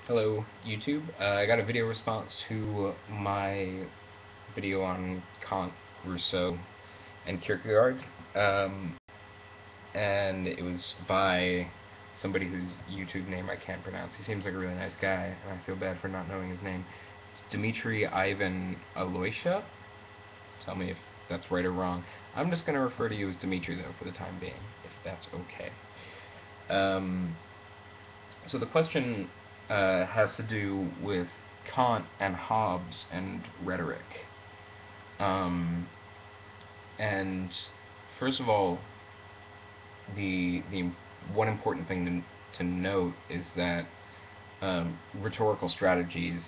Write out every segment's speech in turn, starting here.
Hello, YouTube. I got a video response to my video on Kant, Rousseau, and Kierkegaard, um, and it was by somebody whose YouTube name I can't pronounce. He seems like a really nice guy, and I feel bad for not knowing his name. It's Dmitry Ivan Aloysha. Tell me if that's right or wrong. I'm just going to refer to you as Dmitry, though, for the time being, if that's okay. Um, So the question has to do with Kant and Hobbes and rhetoric. Um, and first of all, the one important thing to note is that rhetorical strategies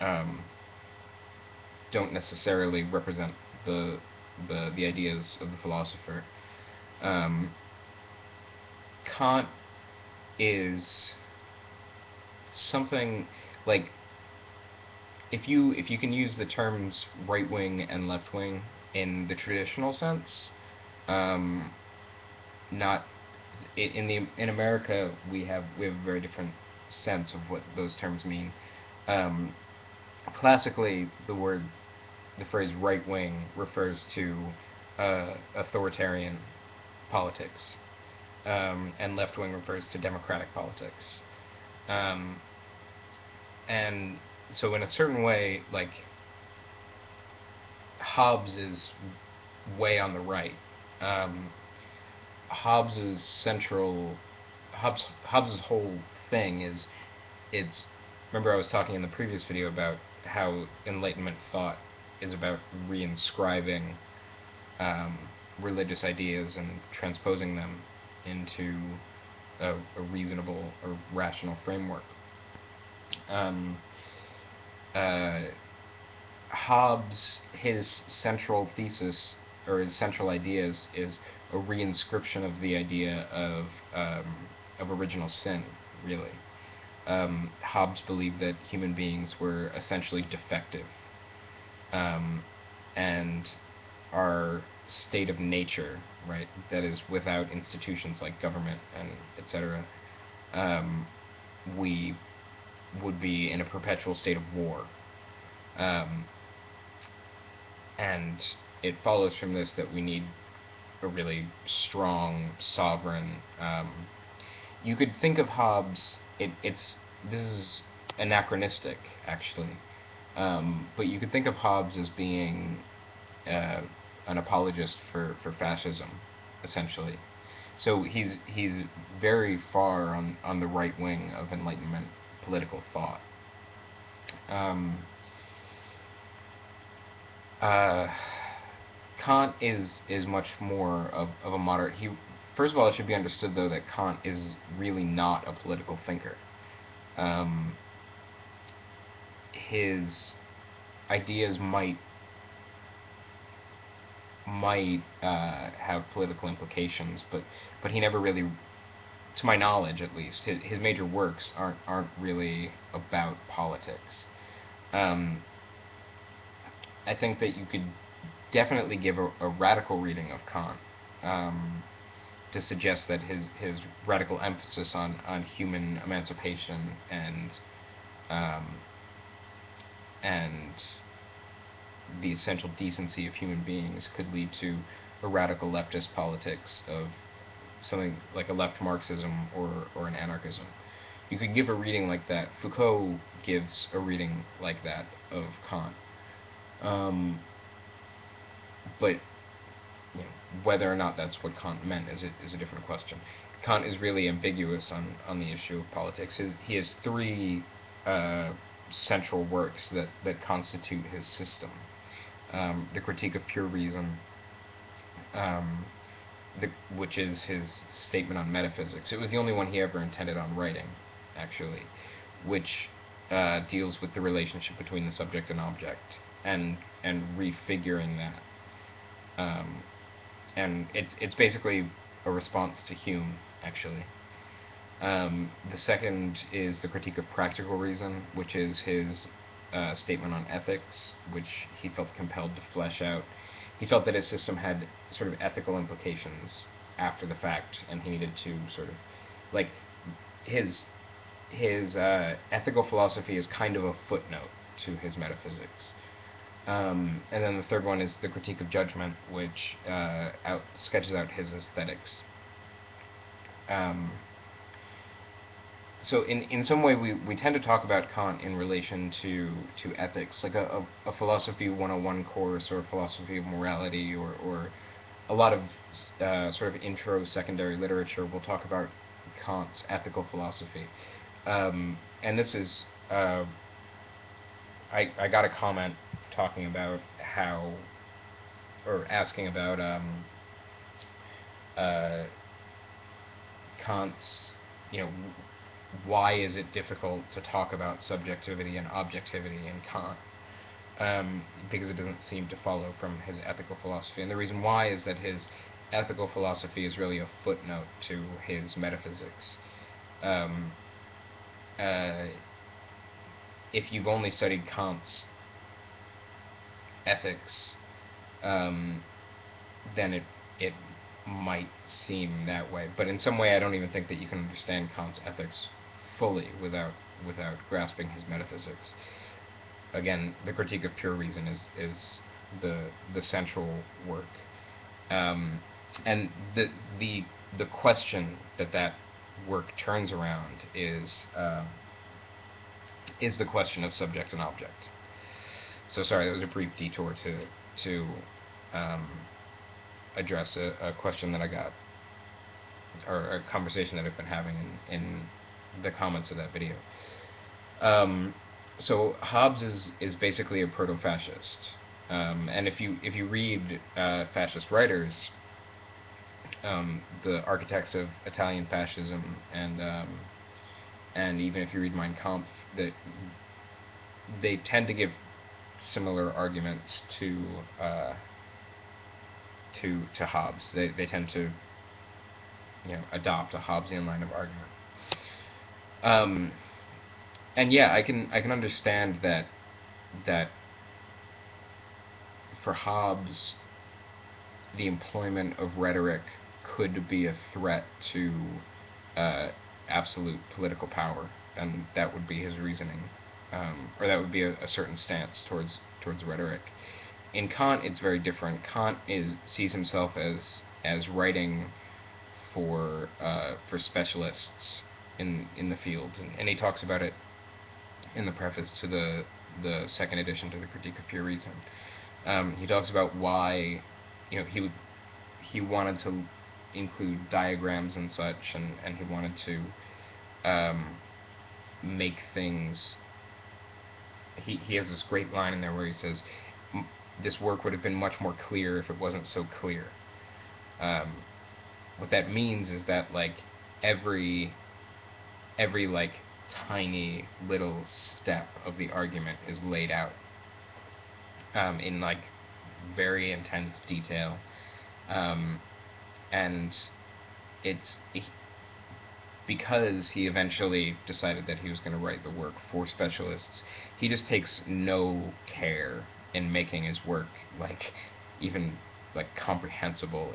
um, don't necessarily represent the the ideas of the philosopher. Um, Kant is something like if you can use the terms right wing and left wing in the traditional sense, um, not in America we have a very different sense of what those terms mean. Um, Classically, the phrase right wing refers to authoritarian politics, and left wing refers to democratic politics. Um, and so in a certain way, like Hobbes is way on the right. Um, Hobbes's central Hobbes's whole thing is it's remember I was talking in the previous video about how Enlightenment thought is about reinscribing um, religious ideas and transposing them into a reasonable or rational framework. Um, uh, Hobbes, his central thesis or his central ideas is a reinscription of the idea of original sin. Really, Hobbes believed that human beings were essentially defective, um, and our state of nature, right, that is without institutions like government and etc. Um, we would be in a perpetual state of war. Um, and it follows from this that we need a really strong sovereign. You could think of Hobbes. It's this is anachronistic actually, but you could think of Hobbes as being uh, an apologist for fascism, essentially. So he's very far on the right wing of Enlightenment political thought. Um, uh, Kant is much more of a moderate. He first of all, it should be understood though that Kant is really not a political thinker. Um, his ideas might have political implications, but he never really, to my knowledge at least, his major works aren't really about politics. Um, I think that you could definitely give a radical reading of Kant, um, to suggest that his radical emphasis on human emancipation um, and the essential decency of human beings could lead to a radical leftist politics of something like a left Marxism or an anarchism. You could give a reading like that. Foucault gives a reading like that of Kant. Um, but whether or not that's what Kant meant is a different question. Kant is really ambiguous on the issue of politics. He has three central works that constitute his system. The Critique of Pure Reason, um, which is his statement on metaphysics. It was the only one he ever intended on writing, actually, which deals with the relationship between the subject and object and refiguring that. Um, and it's basically a response to Hume, actually. The second is the Critique of Practical Reason, which is his statement on ethics, which he felt compelled to flesh out. He felt that his system had sort of ethical implications after the fact, and he needed to sort of, like, his his ethical philosophy is kind of a footnote to his metaphysics. And then the third one is the Critique of Judgment, which sketches out his aesthetics. So in some way we tend to talk about Kant in relation to ethics, like a philosophy 101 course, or a philosophy of morality, or a lot of sort of intro secondary literature will talk about Kant's ethical philosophy. And this is, I got a comment talking about how, or asking about Kant's, why is it difficult to talk about subjectivity and objectivity in Kant? Because it doesn't seem to follow from his ethical philosophy. And the reason why is that his ethical philosophy is really a footnote to his metaphysics. If you've only studied Kant's ethics, then it might seem that way. But in some way, I don't even think that you can understand Kant's ethics fully without grasping his metaphysics. Again, the Critique of Pure Reason is the central work, and the question that work turns around is the question of subject and object. So sorry, that was a brief detour to address a question that I got, or a conversation that I've been having in the comments of that video. So Hobbes is basically a proto-fascist, and if you read fascist writers, the architects of Italian fascism, and even if you read Mein Kampf, that they tend to give similar arguments to Hobbes. They tend to adopt a Hobbesian line of argument. And yeah, I can understand that for Hobbes, the employment of rhetoric could be a threat to absolute political power, and that would be his reasoning, or that would be a certain stance towards rhetoric. In Kant, it's very different. Kant sees himself as writing for specialists in the field, and he talks about it in the preface to the second edition to the Critique of Pure Reason. He talks about why he wanted to include diagrams and such, and he wanted to make things. He has this great line in there where he says, "This work would have been much more clear if it wasn't so clear." What that means is that every like tiny little step of the argument is laid out in very intense detail, and because he eventually decided that he was going to write the work for specialists, he just takes no care in making his work even comprehensible.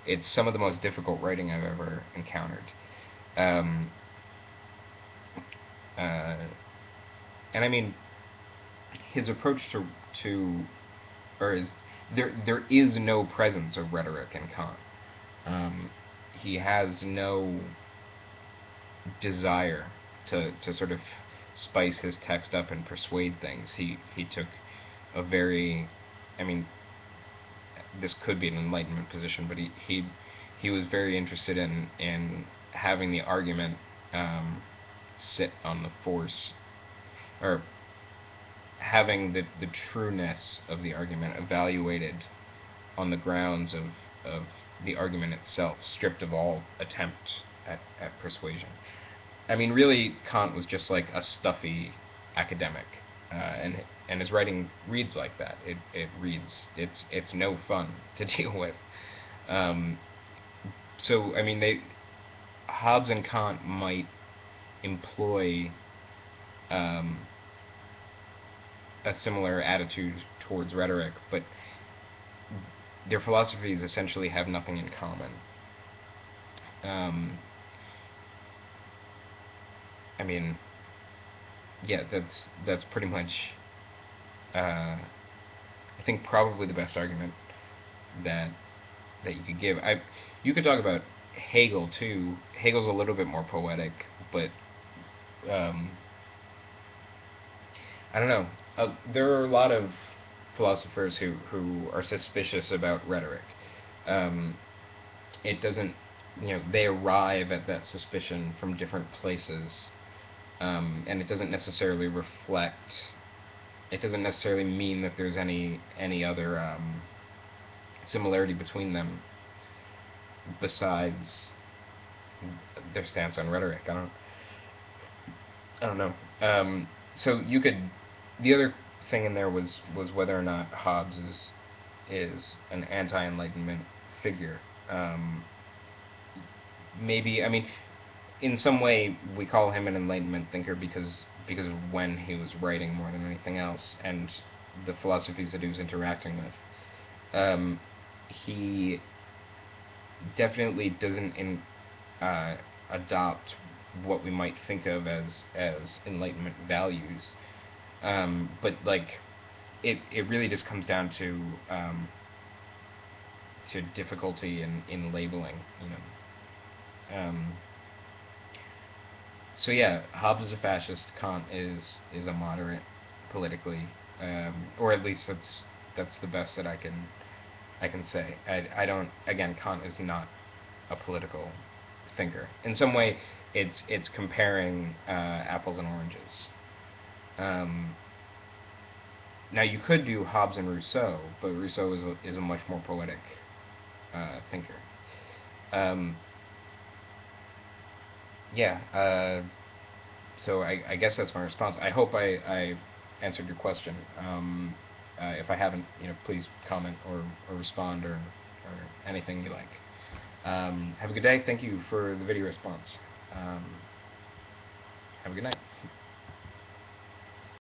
It's some of the most difficult writing I've ever encountered. And I mean, his approach there is no presence of rhetoric in Kant. He has no desire to sort of spice his text up and persuade things. He took a very, I mean, this could be an Enlightenment position, but he was very interested in having the argument sit on the force, or having the trueness of the argument evaluated on the grounds of the argument itself, stripped of all attempt at persuasion. I mean, really, Kant was just like a stuffy academic, and his writing reads like that. It reads, it's no fun to deal with. So I mean, Hobbes and Kant might employ a similar attitude towards rhetoric, but their philosophies essentially have nothing in common. I mean, yeah, that's pretty much, I think, probably the best argument that you could give. You could talk about Hegel too. Hegel's a little bit more poetic, but um, I don't know. There are a lot of philosophers who are suspicious about rhetoric. Um, it doesn't, they arrive at that suspicion from different places, and it doesn't necessarily reflect. It doesn't necessarily mean that there's any other similarity between them besides their stance on rhetoric. I don't know. So you could. The other thing in there was whether or not Hobbes is an anti-enlightenment figure. Maybe, I mean, in some way we call him an enlightenment thinker because of when he was writing more than anything else, and the philosophies that he was interacting with. He definitely doesn't adopt what we might think of as enlightenment values, but like it really just comes down to difficulty in labeling, so yeah, Hobbes is a fascist. Kant is a moderate politically, or at least that's the best that I can say. I don't. Again, Kant is not a political thinker. In some way, it's comparing apples and oranges. Um, Now you could do Hobbes and Rousseau, but Rousseau is a much more poetic thinker. Um, yeah. So I guess that's my response. I hope I answered your question. If I haven't, please comment or respond or anything you like. Have a good day. Thank you for the video response. Have a good night.